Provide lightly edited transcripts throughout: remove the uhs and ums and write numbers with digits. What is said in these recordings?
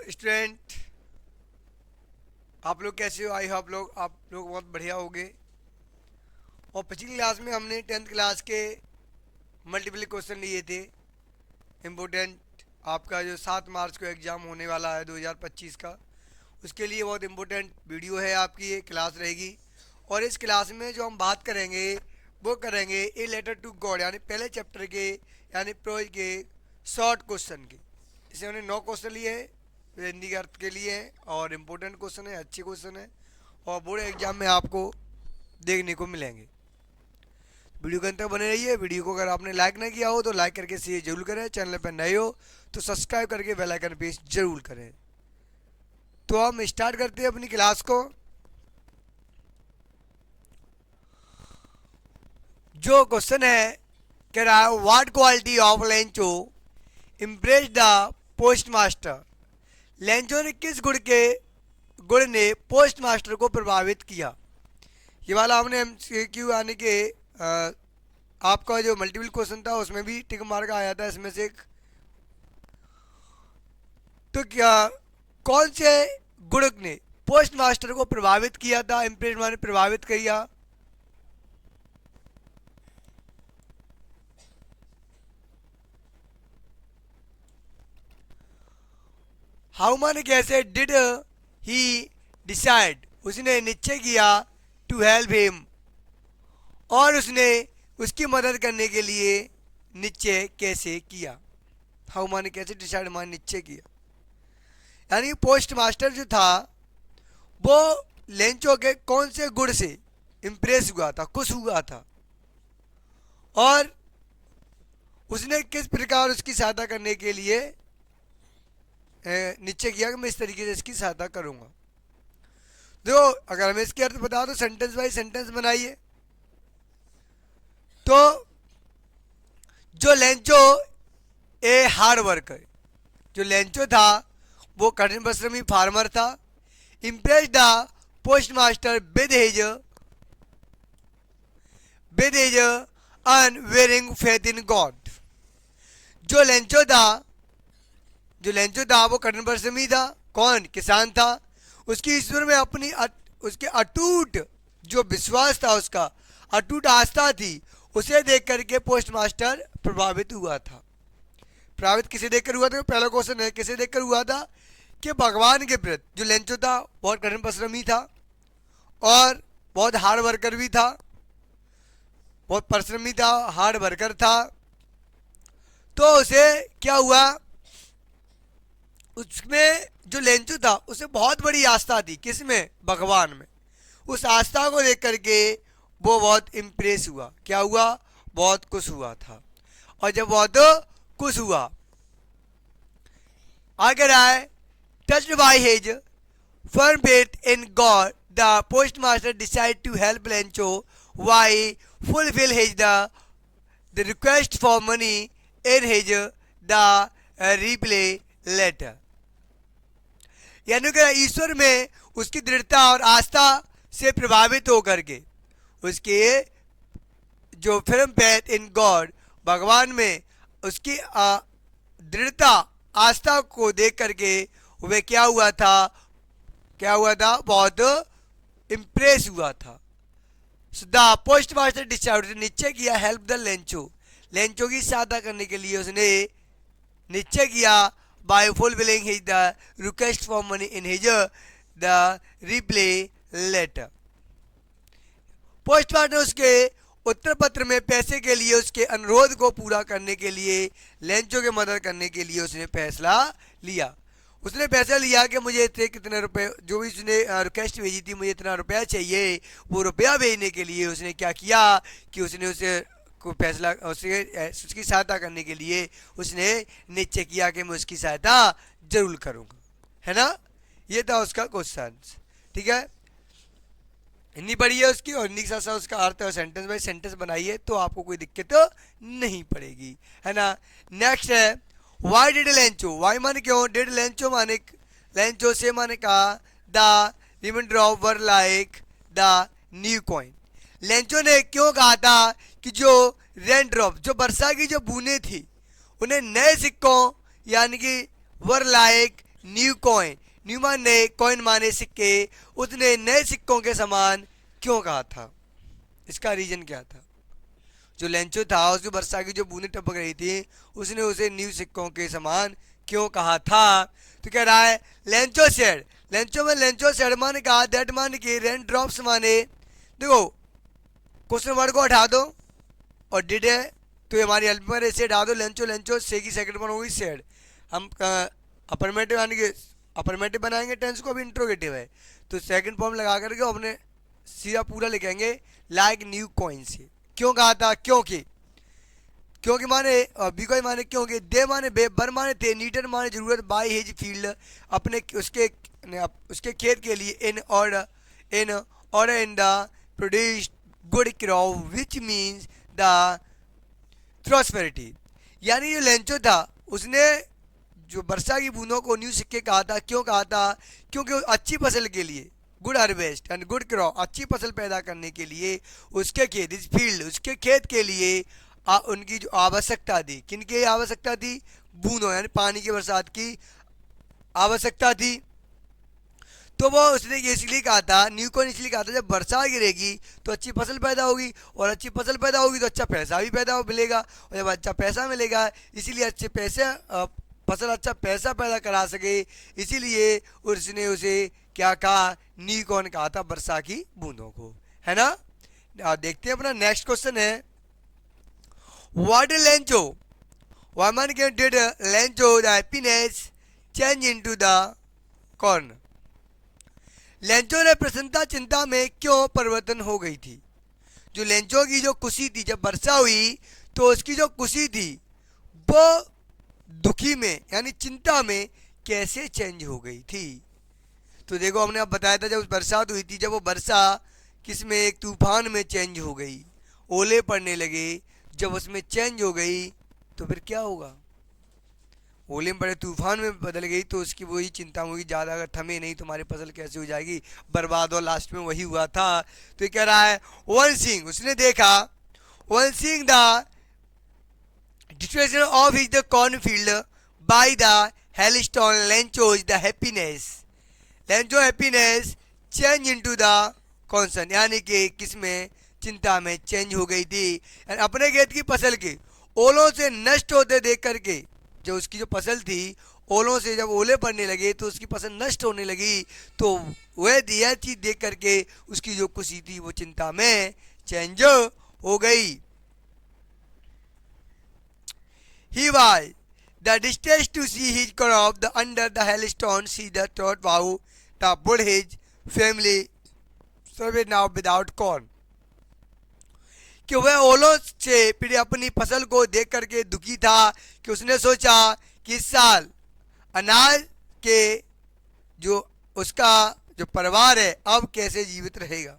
Student, आप लोग कैसे हो? आई होप आप लोग बहुत बढ़िया होंगे। और पिछली क्लास में हमने 10th क्लास के मल्टीपल क्वेश्चन लिए थे। इम्पोर्टेंट आपका जो 7 मार्च को एग्ज़ाम होने वाला है 2025 का, उसके लिए बहुत इम्पोर्टेंट वीडियो है, आपकी ये क्लास रहेगी। और इस क्लास में जो हम बात करेंगे वो करेंगे ए लेटर टू गॉड, यानी पहले चैप्टर के यानी प्रोज के शॉर्ट क्वेश्चन के। इसे हमने 9 क्वेश्चन लिए हैं, हिंदी के अर्थ के लिए हैं और इम्पोर्टेंट क्वेश्चन है, अच्छे क्वेश्चन है और बोर्ड एग्जाम में आपको देखने को मिलेंगे। वीडियो के अंत तक बने रहिए। वीडियो को अगर आपने लाइक नहीं किया हो तो लाइक करके शेयर जरूर करें, चैनल पर नए हो तो सब्सक्राइब करके बेल आइकन प्रेस जरूर करें। तो हम स्टार्ट करते हैं अपनी क्लास को। जो क्वेश्चन है कह रहा है what quality of Lencho impress the post master. Lencho ने किस गुण ने पोस्ट मास्टर को प्रभावित किया। ये वाला हमने एमसीक्यू यानी कि आपका जो मल्टीपल क्वेश्चन था उसमें भी टिक मार्क आया था इसमें से एक। तो क्या कौन से गुण ने पोस्ट मास्टर को प्रभावित किया था? इम्प्रेस माने प्रभावित किया। हाउ माने कैसे डिड ही डिसाइड, उसने निश्चय किया टू हेल्प हिम, और उसने उसकी मदद करने के लिए निश्चय कैसे किया। हाउ माने कैसे, डिसाइड माने निश्चय किया। यानी पोस्ट मास्टर जो था वो लेंचो के कौन से गुण से इम्प्रेस हुआ था, खुश हुआ था, और उसने किस प्रकार उसकी सहायता करने के लिए निश्चय किया कि मैं इस तरीके से इसकी सहायता करूंगा। देखो, अगर हमें इसके अर्थ बता दो सेंटेंस बाई सेंटेंस बनाइए। तो जो लेंचो ए हार्ड वर्कर, जो लेंचो था वो कठिन परिश्रमी फार्मर था। Impress the post master with his unwearying faith in God. जो लेंचो था वो कठिन परिश्रमी था। कौन? किसान था। उसकी ईश्वर में उसके अटूट जो विश्वास था, उसका अटूट आस्था थी, उसे देख करके पोस्ट मास्टर प्रभावित हुआ था। प्रभावित किसे देखकर हुआ था? पहला क्वेश्चन है, किसे देखकर हुआ था? कि भगवान के प्रति। जो लेंचो था बहुत कठिन परिश्रमी था और बहुत हार्ड वर्कर भी था, बहुत परिश्रमी था, हार्ड वर्कर था। तो उसे क्या हुआ, उसमें जो लेंचो था उसे बहुत बड़ी आस्था थी। किसमें? भगवान में। उस आस्था को देख करके वो बहुत इम्प्रेस हुआ। क्या हुआ? बहुत खुश हुआ था। और जब बहुत खुश हुआ, आगे आए touched by his firm faith in God the postmaster decide to help Lencho why fulfil his the request for money in his the reply letter. यानी कि ईश्वर में उसकी दृढ़ता और आस्था से प्रभावित होकर के उसके जो फिल्म फेथ इन गॉड, भगवान में उसकी दृढ़ता आस्था को देख करके वह क्या हुआ था? बहुत इम्प्रेस हुआ था। द पोस्ट मास्टर डिसाइडेड, निश्चय किया, हेल्प द लेंचो की सहायता करने के लिए उसने निश्चय किया by fulfilling his the request for money in his the reply letter। Post master उसके उत्तर पत्र में पैसे के लिए उसके अनुरोध को पूरा करने के लिए, लेंचो की मदद करने के लिए उसने फैसला लिया। उसने फैसला लिया कि मुझे इतने कितने रुपए, जो भी उसने रिक्वेस्ट भेजी थी मुझे इतना रुपया चाहिए, वो रुपया भेजने के लिए उसने क्या किया कि उसने उसे को फैसला उसकी सहायता करने के लिए उसने निश्चय किया कि मैं उसकी सहायता जरूर करूंगा। है ना? ये था उसका क्वेश्चन। ठीक है, हिंदी पढ़िए उसकी और हिंदी के साथ साथ उसका अर्थ और सेंटेंस बाई सेंटेंस बनाइए तो आपको कोई दिक्कत तो नहीं पड़ेगी। है ना? नेक्स्ट है वाई डिड लेंचो। वाई माने क्यों, डिड लेंचो माने लेंचो से माने कहा the rain drop were like the new coin. Lencho ने क्यों कहा था कि जो रेन ड्रॉप, जो वर्षा की जो बूंदें थी, उन्हें नए सिक्कों यानी कि were like new coin, new माने कॉइन माने सिक्के, उसने नए सिक्कों के समान क्यों कहा था? इसका रीजन क्या था? जो लेंचो था उसकी वर्षा की जो बूंदें टपक रही थी, उसने उसे न्यू सिक्कों के समान क्यों कहा था? तो कह रहा है लेंचो सेड, लेंचो में लेंचो सेड माने कहा दैट माने कि रेन ड्रॉप्स माने, देखो क्वेश्चन वर्ड को हटा दो और डिड है तो ये हमारी हेल्प में ऐसे हटा दो, लेंचो लेंचो से की सेकंड फॉर्म होगी सेड। हम अफर्मेटिव यानी कि अफर्मेटिव बनाएंगे टेंस को, अभी इंट्रोगेटिव है तो सेकंड फॉर्म लगा करके अपने सीधा पूरा लिखेंगे लाइक न्यू कॉइन से। क्यों कहा था? क्योंकि, क्योंकि माने बिकॉज माने क्योंकि, दे माने बे, बर माने थे, नीडर माने जरूरत, बाय हिज फील्ड अपने उसके खेत के लिए, in order in the produced good crop which means the prosperity. यानी जो लेंचो था उसने जो वर्षा की बूंदों को न्यू सिक्के कहा था, क्यों कहा था? क्योंकि अच्छी फसल के लिए, good harvest and good crop, अच्छी फसल पैदा करने के लिए उसके खेत, इस फील्ड उसके खेत के लिए उनकी जो आवश्यकता थी, किनकी आवश्यकता थी? बूंदों यानी पानी की बरसात की आवश्यकता थी। तो वो उसने ये इसलिए कहा था, न्यू कॉइन इसलिए कहा था जब वर्षा गिरेगी तो अच्छी फसल पैदा होगी, और अच्छी फसल पैदा होगी तो अच्छा पैसा भी पैदा मिलेगा, और जब अच्छा पैसा मिलेगा इसीलिए अच्छे पैसे फसल अच्छा पैसा पैदा करा सके, इसीलिए उसने उसे क्या कहा? न्यू कॉइन कहा था वर्षा की बूंदों को, है ना। देखते हैं अपना नेक्स्ट क्वेश्चन है, व्हाट लेंचो, वामन के did Lencho the happiness change into the corn. Lencho ने प्रसन्नता चिंता में क्यों परिवर्तन हो गई थी? जो लेंचो की जो खुशी थी जब वर्षा हुई तो उसकी जो खुशी थी वो दुखी में यानी चिंता में कैसे चेंज हो गई थी? तो देखो हमने अब बताया था जब बरसात हुई थी, जब वो वर्षा किस में, एक तूफान में चेंज हो गई, ओले पड़ने लगे, जब उसमें चेंज हो गई तो फिर क्या होगा? ओले में बड़े तूफान में बदल गई तो उसकी वही चिंता होगी, ज़्यादा अगर थमे नहीं तो हमारी फसल कैसे हो जाएगी, बर्बाद, और लास्ट में वही हुआ था। तो ये कह रहा है वन सिंह, उसने देखा, one Singh the destruction of his the cornfield by the hailstone Lencho's the happiness, Lencho happiness change into the कॉन्सन, यानी कि किसमें? चिंता में चेंज हो गई थी। अपने खेत की फसल के ओलों से नष्ट होते देख करके, जो उसकी जो फसल थी ओलों से जब ओले पड़ने लगे तो उसकी फसल नष्ट होने लगी, तो वह यह चीज देख करके उसकी जो खुशी थी वो चिंता में चेंज हो गई। He was the distress to see his crop the under the hailstone, see the thought wow the would his family survey now without corn। कि वह ओलों से फिर अपनी फसल को देख करके दुखी था कि उसने सोचा कि इस साल अनाज के जो उसका जो परिवार है अब कैसे जीवित रहेगा।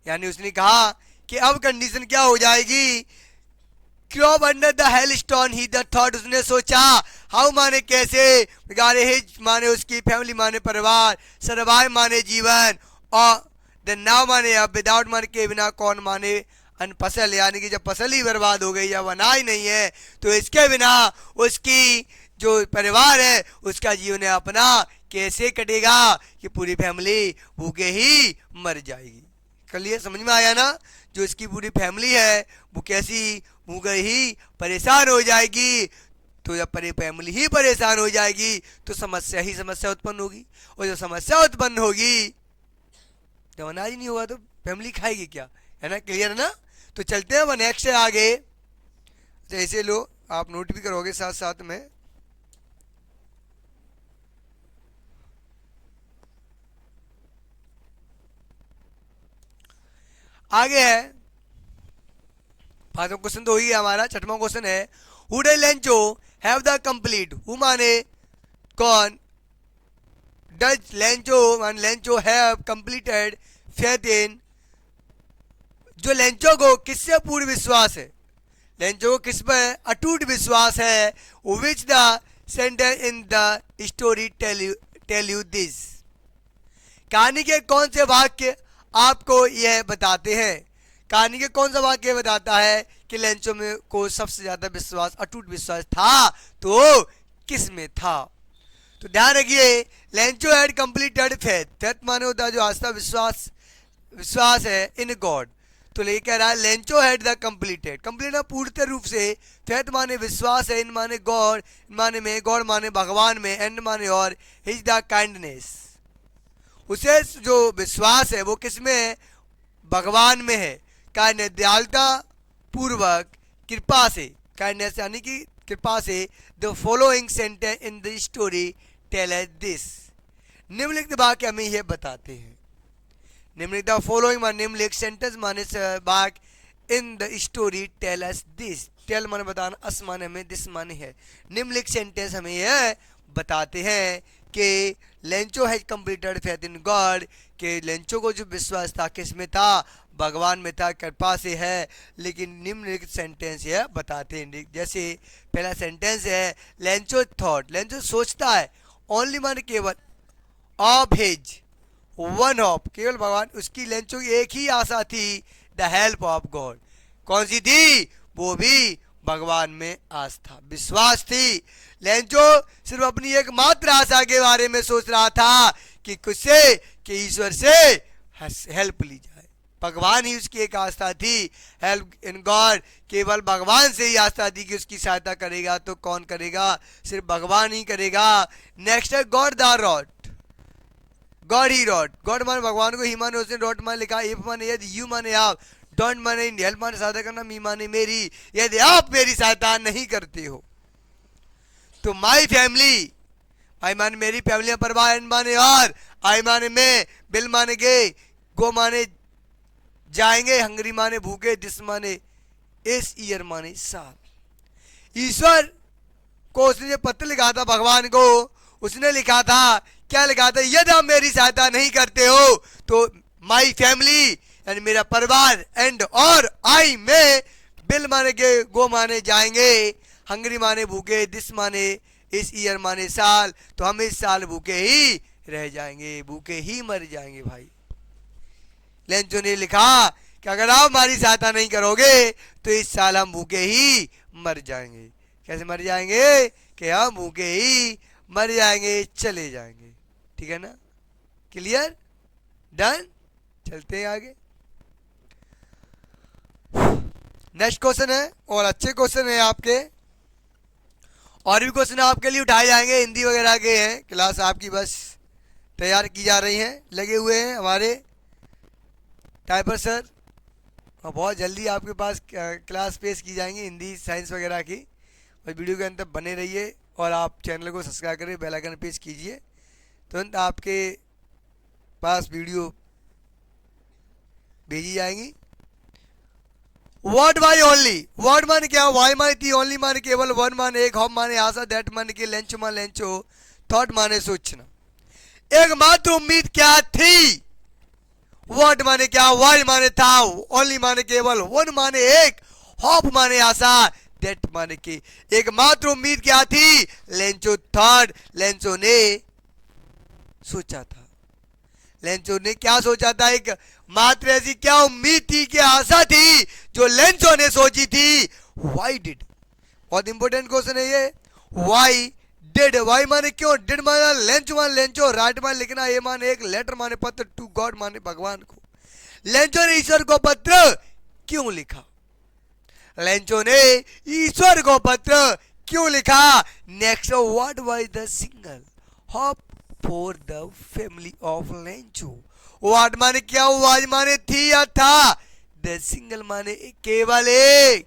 यानी उसने कहा कि अब कंडीशन क्या हो जाएगी, crop under the hailstone he the thought, उसने सोचा, हाउ माने कैसे, गारे हिज माने उसकी, फैमिली माने परिवार, सर्वाइव माने जीवन, और द नाउ माने अब, विदाउट माने के बिना, कौन माने अन फसल, यानी कि जब फसल ही बर्बाद हो गई, जब अनाज नहीं है तो इसके बिना उसकी जो परिवार है उसका जीवन अपना कैसे कटेगा कि पूरी फैमिली भूखे ही मर जाएगी। क्लियर, समझ में आया ना? जो इसकी पूरी फैमिली है वो कैसी भूखे ही परेशान हो जाएगी। तो जब फैमिली ही परेशान हो जाएगी तो समस्या ही समस्या उत्पन्न होगी, और जब समस्या उत्पन्न होगी तो अनाज नहीं होगा तो फैमिली खाएगी क्या, है ना। क्लियर है ना? तो चलते हैं नेक्स्ट है आगे, जैसे लो आप नोट भी करोगे साथ साथ में। आगे है पांचवा क्वेश्चन तो हो ही गया हमारा, छठवां क्वेश्चन है who does Lencho have the complete, who माने कौन, डज लेंचो माने Lencho have completed faith in, जो लेंचो को किससे पूर्ण विश्वास है, लेंचो को किस पर अटूट विश्वास है, which the centre in the story tell you this, कहानी के कौन से वाक्य आपको यह बताते हैं, कहानी के कौन सा वाक्य बताता है कि लेंचो में को सबसे ज्यादा विश्वास, अटूट विश्वास था, तो किस में था। तो ध्यान रखिए, Lencho had completed faith. Faith माने होता है जो आस्था, विश्वास, विश्वास है इन गॉड। तो ले कह रहा है Lencho had the completed, complete ना पूर्ण रूप से। फेथ माने विश्वास है, इन माने गॉड, इन माने में, गॉड माने भगवान में, एंड माने और, हिज द काइंडनेस, उसे जो विश्वास है वो किस में है, भगवान में है। काइंडनेस दयालुता पूर्वक, कृपा से, काइंडनेस यानी कि कृपा से। The following sentence in the story tell us this, निम्नलिखित वाक्य हमें यह बताते हैं। निम्नलिखित फॉलोइंग माने निम्नलिखित, सेंटेंस माने वाक्य, in the story tell us this, tell माने बताना, अस माने हमें, दिस माने है। निम्नलिखित सेंटेंस हमें यह बताते हैं कि Lencho has completed faith in God, कि लेंचो को जो विश्वास था किसमें था, भगवान में था, कृपा से है। लेकिन निम्नलिखित सेंटेंस यह बताते हैं, जैसे पहला सेंटेंस है लेंचो थॉट, लेंचो सोचता है, ओनली माने केवल, ऑफ हिज, वन ऑफ, केवल भगवान, उसकी लेंचो की एक ही आशा थी, द हेल्प ऑफ गॉड। कौन सी थी, वो भी भगवान में आस्था, विश्वास थी। लेंचो सिर्फ अपनी एकमात्र आशा के बारे में सोच रहा था कि किससे, कि ईश्वर से हेल्प ली जाए, भगवान ही उसकी एक आस्था थी। हेल्प इन गॉड, केवल भगवान से ही आस्था थी कि उसकी सहायता करेगा तो कौन करेगा, सिर्फ भगवान ही करेगा। नेक्स्ट है God the rod, God he rod, God माने भगवान को, ही माने उसने, रॉड माने लिखा, इफ माने यदि, यू माने आप, डोंट माने हेल्प माने सहायता करना, मी माने मेरी, यदि आप मेरी सहायता नहीं करते हो तो माई फैमिली, आई माने मेरी फैमिली, परिवार, एन माने और, आई माने मैं, बिल माने गए, गो माने जाएंगे, हंगरी माने भूखे, दिस माने इस, ईयर माने साल। ईश्वर को उसने जो पत्र लिखा था भगवान को, उसने लिखा था, क्या लिखा था, यदि आप मेरी सहायता नहीं करते हो तो माई फैमिली यानी मेरा परिवार, एंड और, आई में, बिल माने के, गो माने जाएंगे, हंगरी माने भूखे, दिस माने इस, ईयर माने साल, तो हम इस साल भूखे ही रह जाएंगे, भूखे ही मर जाएंगे। भाई लेंचो ने लिखा कि अगर आप हमारी सहायता नहीं करोगे तो इस साल हम भूखे ही मर जाएंगे। कैसे मर जाएंगे, कि हम भूखे ही मर जाएंगे, चले जाएंगे। ठीक है ना, क्लियर, डन, चलते हैं आगे। नेक्स्ट क्वेश्चन है, और अच्छे क्वेश्चन है आपके, और भी क्वेश्चन आपके लिए उठाए जाएंगे, हिंदी वगैरह के हैं। क्लास आपकी बस तैयार की जा रही है, लगे हुए हैं हमारे टाइपर सर, और बहुत जल्दी आपके पास क्लास पेश की जाएंगी हिंदी साइंस वगैरह की। और वीडियो के अंदर बने रहिए, और आप चैनल को सब्सक्राइब करें, बेल आइकन प्रेस कीजिए, तुरंत आपके पास वीडियो भेजी जाएंगी। वर्ड वाई ओनली, वर्ड माने क्या, वाई माने थी, ओनली माने केवल, वन माने एक, होप माने आशा, दैट माने कि, लेंचो माने लेंचो, थॉट माने सोचना। एकमात्र उम्मीद क्या थी, वर्ड माने क्या, वाई माने था, ओनली माने केवल, वन माने एक, होप माने आशा, दैट माने कि, एकमात्र उम्मीद क्या थी, लेंचो थॉट, लेंचो ने सोचा था। लेंचो ने क्या सोचा था, एक मात्र ऐसी क्या उम्मीद थी, क्या आशा थी जो लेंचो ने सोची थी। वाई डिड, बहुत इंपॉर्टेंट क्वेश्चन है ये, वाई डिड, वाई माने क्यों, डिड माने लेंचो माने लेंचो, राइट माने लिखना, ए माने एक, लेटर माने पत्र, टू गॉड माने भगवान को। लेंचो ने ईश्वर को पत्र क्यों लिखा, लेंचो ने ईश्वर को पत्र क्यों लिखा। Next, what was the single hope for the family of Lencho. What माने क्या, वाज माने थी या था, द सिंगल माने केवल एक,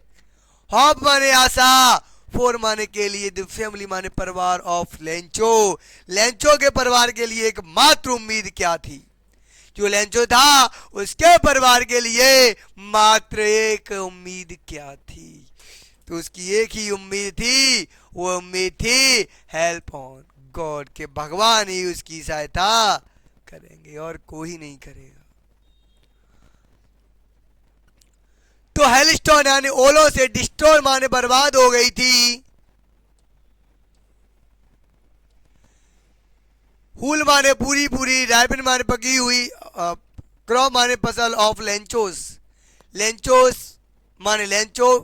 होप माने आशा, फोर माने के लिए, द फैमिली माने परिवार ऑफ लेंचो, लेंचो के परिवार के लिए एक मात्र उम्मीद क्या थी, जो लेंचो था उसके परिवार के लिए मात्र एक उम्मीद क्या थी, तो उसकी एक ही उम्मीद थी, वो उम्मीद थी हेल्प ऑन गॉड, के भगवान ही उसकी सहायता करेंगे और कोई नहीं करेगा। तो हेलस्टोन यानी ओलों से डिस्ट्रॉय माने बर्बाद हो गई थी, हुल माने पूरी पूरी, राइपन माने पकी हुई, क्रॉप माने फसल ऑफ लेंचोस, लेंचोस माने लेंचो,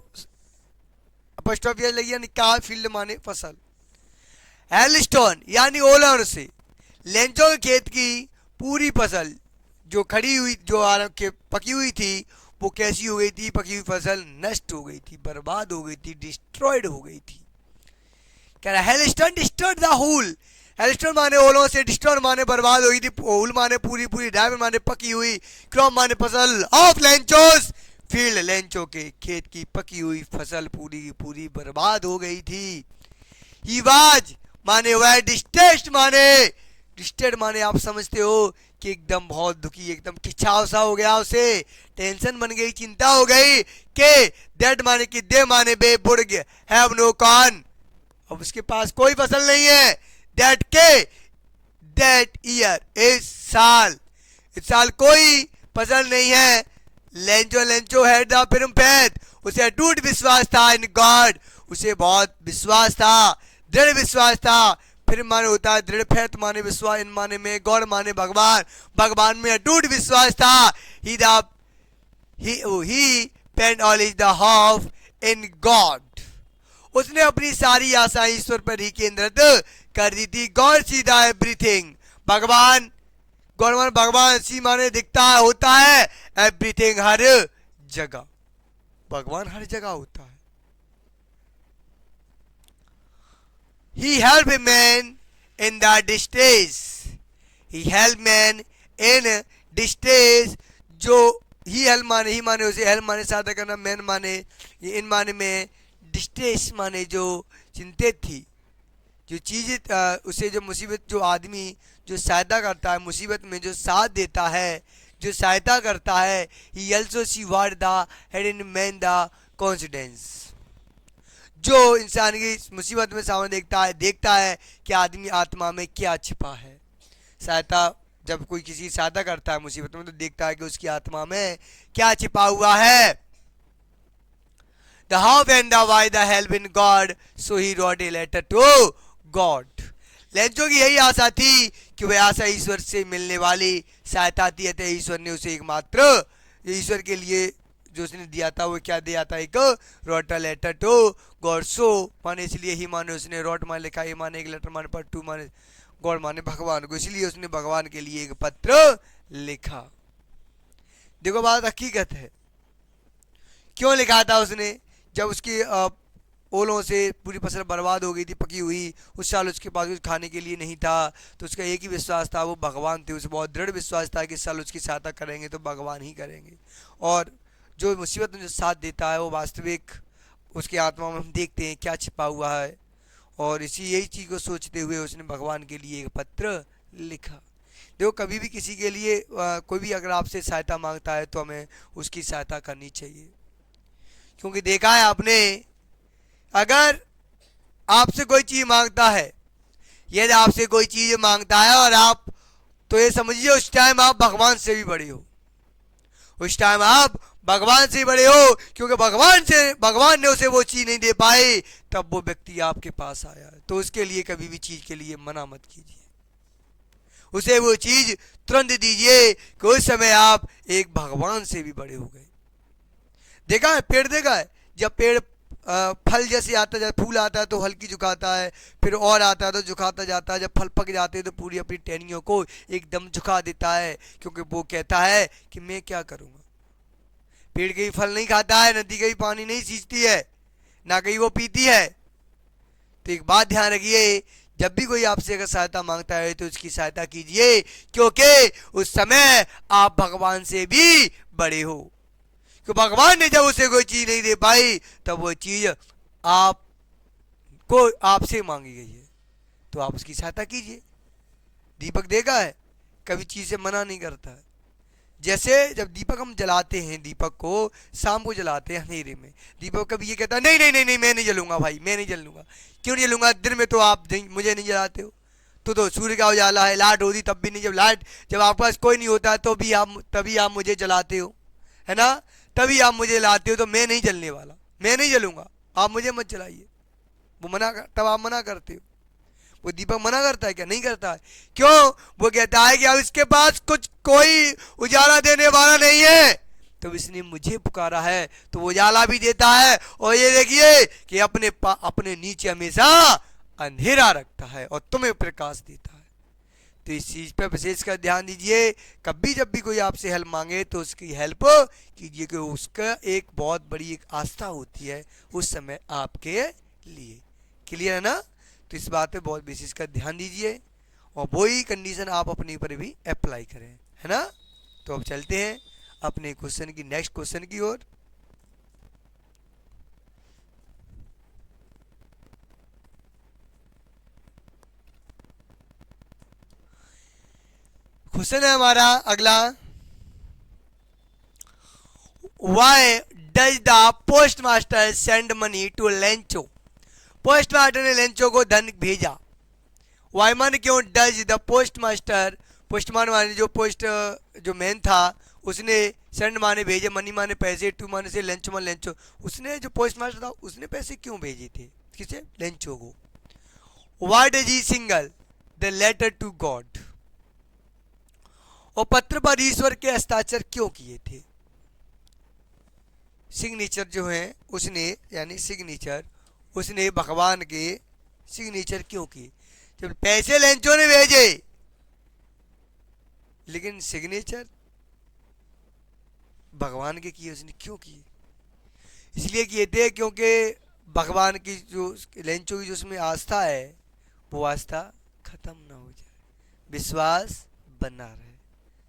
अपॉस्ट्रोफी लगी यानी का, फील्ड माने फसल। हेलस्टोन यानी ओलों से लेंचो के खेत की पूरी फसल जो खड़ी हुई जो पकी हुई थी वो कैसी हो गई थी? पकी हुई फसल नष्ट हो गई थी, बर्बाद हो गई थी, डिस्ट्रॉयड हो गई थी। कह रहा hailstone destroyed the whole. Hailstone माने ओलों से, डिस्ट्रॉयड माने बर्बाद हो गई थी, होल माने पूरी पूरी, डायमंड माने पकी हुई, क्रॉप माने फसल, ऑफ लेंचोस फील्ड लेंचो के खेत की पकी हुई फसल पूरी की पूरी बर्बाद हो गई थी। ही वाज माने वह, डिस्ट्रेस्ड माने, डिस्ट्रेस्ड माने आप समझते हो कि एकदम बहुत दुखी, एकदम खिंचाव सा हो गया उसे, टेंशन बन गई, चिंता हो गई कि दैट माने कि दे माने बे बुड़ गया, हैव नो कॉर्न, अब उसके पास कोई फसल नहीं है। दैट के दैट ईयर, इस साल, इस साल कोई फसल नहीं है। लेंचो लेंचो है द फिल्म फेथ, उसे अटूट विश्वास था इन गॉड, उसे बहुत विश्वास था, दृढ़ विश्वास था। फिर माने होता है दृढ़, फेथ माने विश्वास, इन माने में गॉड माने भगवान, भगवान में अटूट विश्वास था। He pinned all is the hope in God, उसने अपनी सारी आशा ईश्वर पर ही केंद्रित कर दी थी। गॉड सी द एवरीथिंग, भगवान, गॉड भगवान, सी माने दिखता है, होता है, एवरीथिंग हर जगह, भगवान हर जगह होता है। He helped man in the distress, he helped man in distress, जो ही हेल्प माने, ही माने उसे, हेल्प माने सहायता करना, मैन माने इन माने में, डिस्ट्रेस माने जो चिंतित थी, जो चीज़ उसे, जो मुसीबत, जो आदमी जो सहायता करता है मुसीबत में, जो साथ देता है, जो सहायता करता है, ही also see what the hidden man the confidence, जो इंसान की मुसीबत में सामने देखता है कि आदमी आत्मा में क्या छिपा है। सहायता, जब कोई किसी सहायता करता है मुसीबत में तो देखता है कि उसकी आत्मा में क्या छिपा हुआ है। The how and the why the help in God, so he wrote a letter to God. Lencho की यही आशा थी कि वह आशा ईश्वर से मिलने वाली सहायता थी, अतः ईश्वर ने उसे एकमात्र, ईश्वर के लिए जो उसने दिया था वो क्या दिया था? एक रोट लेटर टू गॉड, सो माने इसलिए, ही माने उसने, रोट माने लिखा, ही माने एक लेटर माने पर, टू माने गॉड माने भगवान को, इसलिए उसने भगवान के लिए एक पत्र लिखा। देखो बात हकीकत है, क्यों लिखा था उसने? जब उसकी ओलों से पूरी फसल बर्बाद हो गई थी, पकी हुई, उस साल उसके पास कुछ खाने के लिए नहीं था, तो उसका एक ही विश्वास था, वो भगवान थे, उसे बहुत दृढ़ विश्वास था कि इस साल उसकी सहायता करेंगे तो भगवान ही करेंगे, और जो मुसीबत में जो साथ देता है वो वास्तविक उसकी आत्मा में हम देखते हैं क्या छिपा हुआ है, और इसी यही चीज़ को सोचते हुए उसने भगवान के लिए एक पत्र लिखा। देखो कभी भी किसी के लिए कोई भी अगर आपसे सहायता मांगता है तो हमें उसकी सहायता करनी चाहिए, क्योंकि देखा है आपने, अगर आपसे कोई चीज़ मांगता है, यदि आपसे कोई चीज़ मांगता है और आप, तो ये समझिए उस टाइम आप भगवान से भी बड़े हो, उस टाइम आप भगवान से बड़े हो, क्योंकि भगवान ने उसे वो चीज़ नहीं दे पाई, तब वो व्यक्ति आपके पास आया, तो उसके लिए कभी भी चीज़ के लिए मना मत कीजिए, उसे वो चीज़ तुरंत दीजिए कि उस समय आप एक भगवान से भी बड़े हो गए। देखा है पेड़, देखा है जब पेड़ फल जैसे आता है, फूल आता है तो हल्की झुकाता है, फिर और आता है तो झुकाता जाता है, जब फल पक जाते हैं तो पूरी अपनी टहनियों को एकदम झुका देता है, क्योंकि वो कहता है कि मैं क्या करूँगा। पेड़ कहीं फल नहीं खाता है, नदी कहीं पानी नहीं सींचती है, ना कहीं वो पीती है। तो एक बात ध्यान रखिए, जब भी कोई आपसे अगर सहायता मांगता है तो उसकी सहायता कीजिए, क्योंकि उस समय आप भगवान से भी बड़े हो, कि भगवान ने जब उसे कोई चीज़ नहीं दे पाई तब वो चीज़ आपको आपसे मांगी गई है, तो आप उसकी सहायता कीजिए। दीपक देखा है कभी चीज़ से मना नहीं करता है, जैसे जब दीपक हम जलाते हैं, दीपक को शाम को जलाते हैं अंधेरे में, दीपक कभी ये कहता है नहीं नहीं नहीं नहीं मैं नहीं जलूंगा भाई, मैं नहीं जलूंगा। क्यों नहीं जलूंगा? दिन में तो आप मुझे नहीं जलाते हो, तो सूर्य का उजाला है, लाइट होती तब भी नहीं, जब आपके पास कोई नहीं होता है तो भी तभी आप मुझे जलाते हो, है ना, तभी आप मुझे लाते हो, तो मैं नहीं जलने वाला, मैं नहीं जलूंगा, आप मुझे मत जलाइए। वो तब आप मना करते हो। वो दीपक मना करता है क्या? नहीं करता है। क्यों? वो कहता है कि अब इसके पास कोई उजाला देने वाला नहीं है, तो इसने मुझे पुकारा है तो वो उजाला भी देता है। और ये देखिए कि अपने नीचे हमेशा अंधेरा रखता है और तुम्हें प्रकाश देता है। तो इस चीज़ पर विशेष कर ध्यान दीजिए। कभी जब भी कोई आपसे हेल्प मांगे तो उसकी हेल्प कीजिए, कि उसका एक बहुत बड़ी एक आस्था होती है उस समय आपके लिए। क्लियर है ना? तो इस बात पे बहुत विशेष कर ध्यान दीजिए और वही कंडीशन आप अपने ऊपर भी अप्लाई करें, है ना? तो अब चलते हैं अपने क्वेश्चन की, नेक्स्ट क्वेश्चन की ओर। क्वेश्चन है हमारा अगला, why does the postmaster send money to Lencho? Postmaster ने लेंचो को धन भेजा। वाई माने क्यों, does the postmaster, postman माने जो पोस्ट जो मैन था उसने, सेंड माने भेजे, मनी माने पैसे, टू माने से, लेंचो माने लेंचो, उसने जो पोस्ट मास्टर था उसने पैसे क्यों भेजे थे? किसे? लेंचो को। Why does he single the letter to God? और पत्र पर ईश्वर के हस्ताक्षर क्यों किए थे? सिग्नेचर जो है उसने, यानी सिग्नेचर उसने भगवान के सिग्नेचर क्यों किए? जब पैसे लेंचो ने भेजे लेकिन सिग्नेचर भगवान के किए, उसने क्यों किए? इसलिए किए थे क्योंकि भगवान की जो लेंचो की जो उसमें आस्था है वो आस्था खत्म ना हो जाए, विश्वास बना रहे।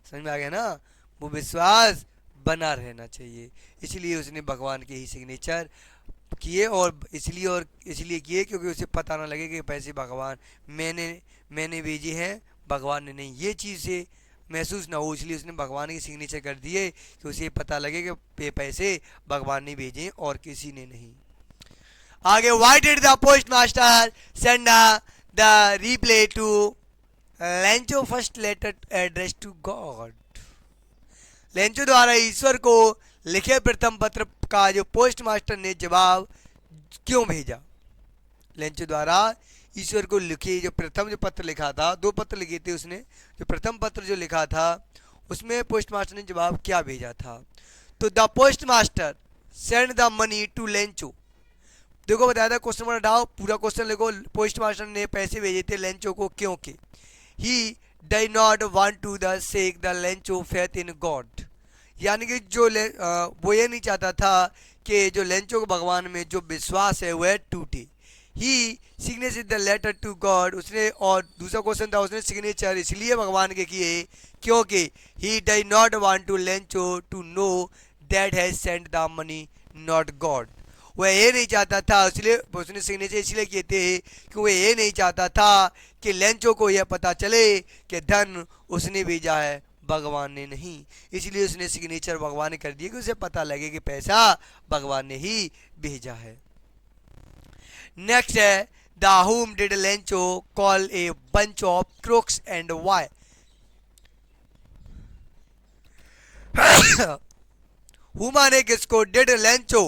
समझ में आ गया ना? वो विश्वास बना रहना चाहिए, इसलिए उसने भगवान के ही सिग्नेचर किए। और इसलिए किए क्योंकि उसे पता ना लगे कि पैसे भगवान मैंने भेजे हैं, भगवान ने नहीं, ये चीज़ से महसूस ना हो, इसलिए उसने भगवान के सिग्नेचर कर दिए कि उसे पता लगे कि पैसे भगवान ने भेजे और किसी ने नहीं। आगे, why did the postmaster send the reply to Lencho first letter address to God? Lencho द्वारा ईश्वर को लिखे प्रथम पत्र का जो पोस्ट मास्टर ने जवाब क्यों भेजा? लेंचो द्वारा ईश्वर को लिखे जो प्रथम जो पत्र लिखा था, 2 पत्र लिखे थे उसने, जो प्रथम पत्र जो लिखा था उसमें पोस्ट मास्टर ने जवाब क्या भेजा था? तो the postmaster send the money to Lencho. देखो बताया था, क्वेश्चन में डालो, पूरा क्वेश्चन लिखो। पोस्ट मास्टर ने पैसे भेजे थे लेंचो को क्योंकि he does not want to the shake the Lencho faith in God, यानी कि जो वो ये नहीं चाहता था कि जो लेंचो को भगवान में जो विश्वास है वह टूटे। He signature the letter to God, उसने, और दूसरा क्वेश्चन था उसने सिग्नेचर इसलिए भगवान के किए क्योंकि he does not want to Lencho to know that has send the money not God, वह ये नहीं चाहता था, इसलिए उसने सिग्नेचर इसलिए किए थे कि वह ये नहीं चाहता था कि लेंचो को यह पता चले कि धन उसने भेजा है, भगवान ने नहीं, इसलिए उसने सिग्नेचर भगवान ने कर दिया कि उसे पता लगे कि पैसा भगवान ने ही भेजा है। नेक्स्ट है, the whom did Lencho call a bunch of crooks and why? Who माने किसको, डिड लेंचो,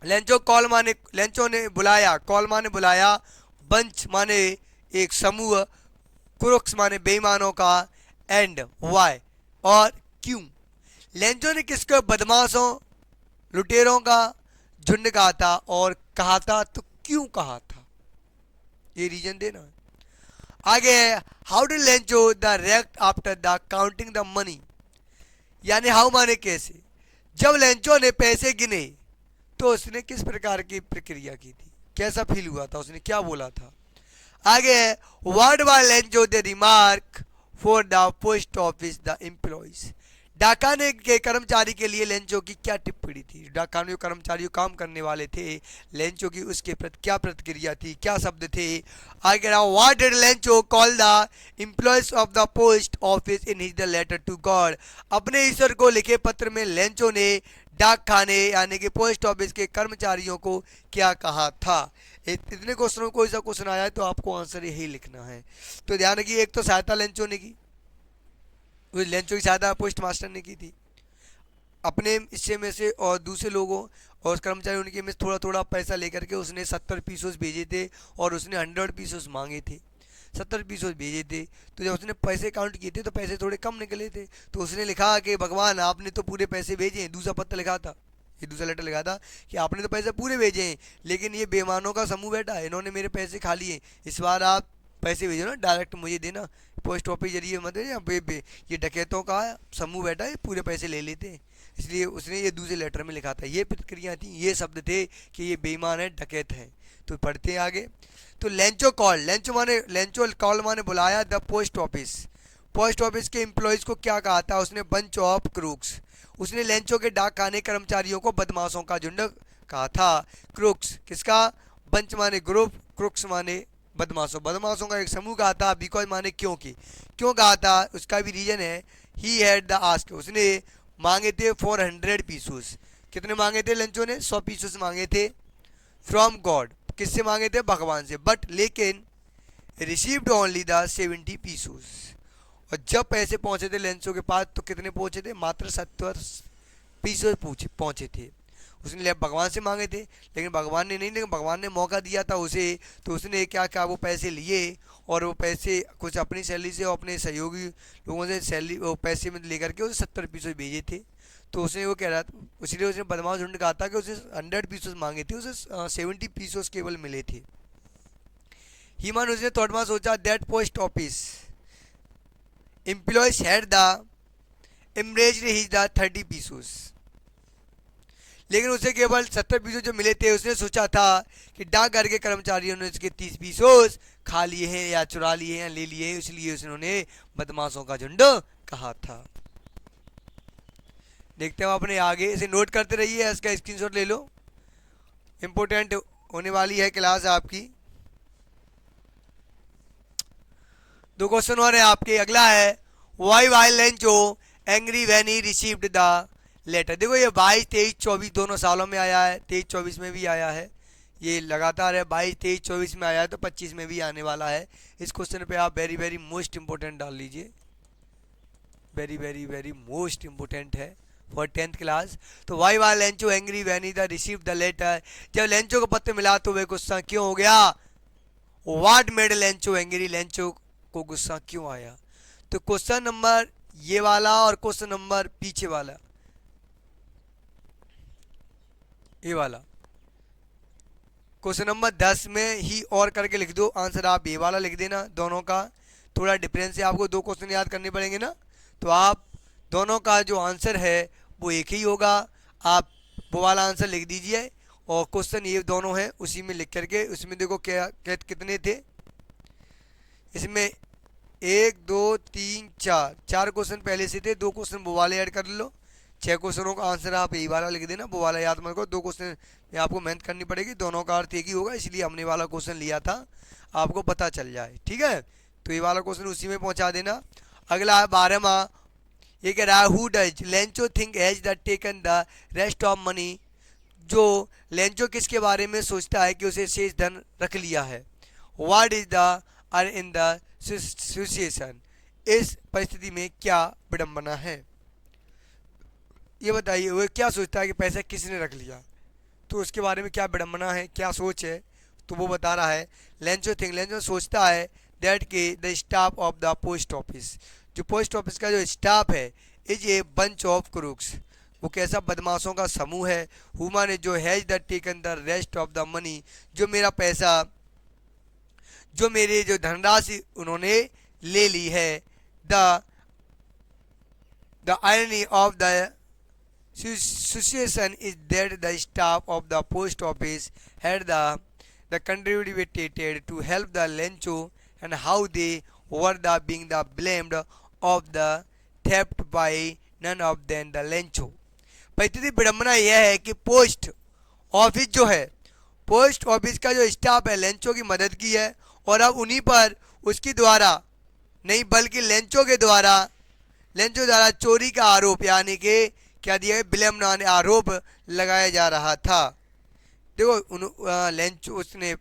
लेंचो कॉल माने लेंचो ने बुलाया, कॉल माने बुलाया, बंच माने एक समूह, क्रुक्स माने बेईमानों का, एंड वाई और क्यों? लेंचो ने किसको बदमाशों लुटेरों का झुंड कहा था और कहा था तो क्यों कहा था, ये रीजन देना। आगे है, how did Lencho the react after the counting the money, यानी हाउ माने कैसे, जब लेंचो ने पैसे गिने तो उसने किस प्रकार की प्रक्रिया की थी, कैसा फील हुआ था, उसने क्या बोला था। आगे है, what was Lencho the remark for the post office the employees, डाकखाने के कर्मचारी के लिए लेंचो की क्या टिप्पणी थी, डाकखाने कर्मचारी काम करने वाले थे, लेंचो की उसके प्रति क्या प्रतिक्रिया थी, क्या शब्द थे। आगे रहा, what did Lencho call the employees of the post office in his the letter to God, अपने ईश्वर को लिखे पत्र में लेंचो ने डाक खाने यानी कि पोस्ट ऑफिस के कर्मचारियों को क्या कहा था। इतने क्वेश्चनों को ऐसा क्वेश्चन आया है तो आपको आंसर यही लिखना है। तो ध्यान रखिए, एक तो सहायता लेंचो ने की, उस लेंचो की सहायता पोस्ट मास्टर ने की थी अपने हिस्से में से, और दूसरे लोगों और कर्मचारी उनके में थोड़ा थोड़ा पैसा लेकर के उसने 70 पीसोस भेजे थे और उसने 100 पीसोस मांगे थे, 70 पीसोस भेजे थे। तो जब उसने पैसे काउंट किए थे तो पैसे थोड़े कम निकले थे, तो उसने लिखा कि भगवान आपने तो पूरे पैसे भेजे हैं, दूसरा पत्र लिखा था ये दूसरा लेटर लिखा था कि आपने तो पैसे पूरे भेजे हैं, लेकिन ये बेईमानों का समूह बैठा है, इन्होंने मेरे पैसे खा लिए, इस बार आप पैसे भेजो ना, डायरेक्ट मुझे देना, पोस्ट ऑफिस जरिए मत देना, ये डकैतों का समूह बैठा है, पूरे पैसे ले लेते हैं। इसलिए उसने ये दूसरे लेटर में लिखा था। ये प्रतिक्रिया थी, ये शब्द थे कि ये बेईमान है, डकैत है। तो पढ़ते हैं आगे। तो लेंचो कॉल, लेंचो कॉल माने बुलाया the post office. Post office के एम्प्लॉयज़ को क्या कहा था उसने? Bunch of crooks. उसने लेंचो के डाक खाने कर्मचारियों को बदमाशों का झुंड कहा था। क्रूक्स किसका? बंच माने ग्रुप, क्रूक्स माने बदमाशों, बदमाशों का एक समूह कहा था। बिकॉज माने क्योंकि, क्यों कहा था उसका भी रीजन है। ही हैड द आस्क, उसने मांगे थे 400 पीसूस। कितने मांगे थे लेंचो ने? 100 पीसूस मांगे थे। फ्रॉम गॉड, किससे मांगे थे? भगवान से। बट लेकिन रिसीव्ड ओनली द 70 पीसूस। और जब पैसे पहुंचे थे लेंचो के पास तो कितने पहुंचे थे? मात्र 70 पीसूस पहुंचे थे। उसने भगवान से मांगे थे, लेकिन भगवान ने नहीं, लेकिन भगवान ने मौका दिया था उसे, तो उसने क्या किया? वो पैसे लिए और वो पैसे कुछ अपनी सैलरी से और अपने सहयोगी लोगों से सैलरी वो पैसे में लेकर के उसे 70 पीसूस भेजे थे। तो उसने वो कह रहा था, इसलिए उसने बदमाश ढूंढ कहा था कि उसे 100 पीसूस मांगे थे, उसे 70 पीसूस केवल मिले थे। हीमान उसने थॉट में सोचा that post office employees had the एमरेज हिज द 30 पीसूस। लेकिन उसे केवल 70 पीसूस जो मिले थे, उसने सोचा था कि डाकघर के कर्मचारियों ने उसके 30 पीसूस खा लिए हैं या चुरा लिए हैं या ले लिए हैं, इसलिए उन्होंने बदमाशों का झुंड कहा था। देखते हैं अपने आगे, इसे नोट करते रहिए, इसका स्क्रीनशॉट ले लो, इंपॉर्टेंट होने वाली है क्लास आपकी। 2 क्वेश्चन और है आपके। अगला है why Lencho angry when he received the letter. देखो ये 22, 23, 24 दोनों सालों में आया है, 23, 24 में भी आया है, ये लगातार है, 22, 23, 24 में आया है, तो 25 में भी आने वाला है। इस क्वेश्चन पे आप वेरी वेरी मोस्ट इंपोर्टेंट डाल लीजिए, very very very most important है फॉर 10th क्लास। तो why why Lencho angry when he receive the letter, जब लेंचो को पत्र मिला तो वह गुस्सा क्यों हो गया? What made Lencho angry, Lencho को गुस्सा क्यों आया? तो क्वेश्चन नंबर ये वाला और क्वेश्चन नंबर पीछे वाला, ये वाला क्वेश्चन नंबर 10 में ही और करके लिख दो, आंसर आप ये वाला लिख देना। दोनों का थोड़ा डिफरेंस है, आपको 2 क्वेश्चन याद करने पड़ेंगे ना, तो आप दोनों का जो आंसर है वो एक ही होगा, आप वो वाला आंसर लिख दीजिए। और क्वेश्चन ये दोनों हैं उसी में लिख करके, उसमें देखो क्या कितने थे इसमें, 1 2 3 4, 4 क्वेश्चन पहले से थे, 2 क्वेश्चन वो वाले ऐड कर लो, 6 क्वेश्चनों का आंसर आप यही वाला लिख देना, वो वाला याद मत करो। 2 क्वेश्चन में आपको मेहनत करनी पड़ेगी, दोनों का अर्थ एक ही होगा, इसलिए हमने वाला क्वेश्चन लिया था, आपको पता चल जाए, ठीक है। तो ये वाला क्वेश्चन उसी में पहुंचा देना। अगला है 12वां, ये कह रहा है who does Lencho think has the taken the rest of money, जो लेंचो किसके बारे में सोचता है कि उसे शेष धन रख लिया है। What is the are in the situation, इस परिस्थिति में क्या विडंबना है? ये बताइए वो क्या सोचता है कि पैसा किसने रख लिया, तो उसके बारे में क्या विडंबना है, क्या सोच है, तो वो बता रहा है। लेंचो थिंक, लेंचो सोचता है दैट के the staff of the post office, जो पोस्ट ऑफिस का जो स्टाफ है, is a bunch of crooks, वो कैसा बदमाशों का समूह है। हुमा ने जो has the taken the rest of the money, जो मेरा पैसा, जो मेरे जो धनराशि उन्होंने ले ली है। The irony of the situation is that the staff of the post office had the contributed to help the Lencho, and how they were being the blamed of the theft by none of them the Lencho। परिस्थिति विडंबना यह है कि post office जो है, post office का जो staff है लेंचो की मदद की है, और अब उन्हीं पर उसके द्वारा नहीं बल्कि लेंचो द्वारा चोरी का आरोप, यानी कि क्या दिया है, ब्लेम नाने आरोप लगाया जा रहा था। देखो लेंचो, उसने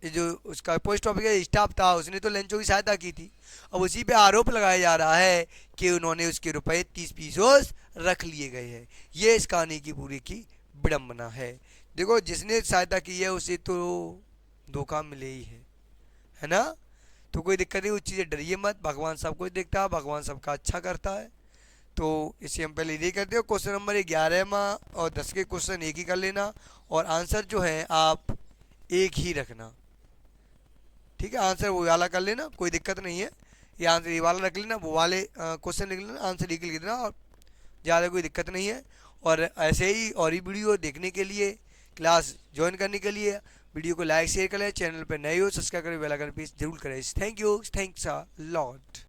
जो उसका पोस्ट ऑफिस का स्टाफ था उसने तो लेंचो की सहायता की थी, अब उसी पे आरोप लगाया जा रहा है कि उन्होंने उसके रुपए 30 पीसोस रख लिए गए हैं। ये इस कहानी की पूरी की विडंबना है। देखो जिसने सहायता की है उसे तो धोखा मिले ही है ना, तो कोई दिक्कत नहीं, उस चीज़ें डरिए मत, भगवान सब कुछ देखता है, भगवान सबका अच्छा करता है। तो इसे हम पहले ये करते हो। क्वेश्चन नंबर 11 में और 10 के क्वेश्चन एक ही कर लेना और आंसर जो है आप एक ही रखना। ठीक है, आंसर वो वाला कर लेना, कोई दिक्कत नहीं है। ये आंसर ये वाला रख लेना, वो वाले क्वेश्चन लिख लेना, आंसर एक ही लिख देना और ज़्यादा कोई दिक्कत नहीं है। और ऐसे ही और ही वीडियो देखने के लिए, क्लास ज्वाइन करने के लिए वीडियो को लाइक शेयर करें, चैनल पर नए हो सब्सक्राइब करें, बेल आइकन प्रेस जरूर करें। Thank you, thanks a lot.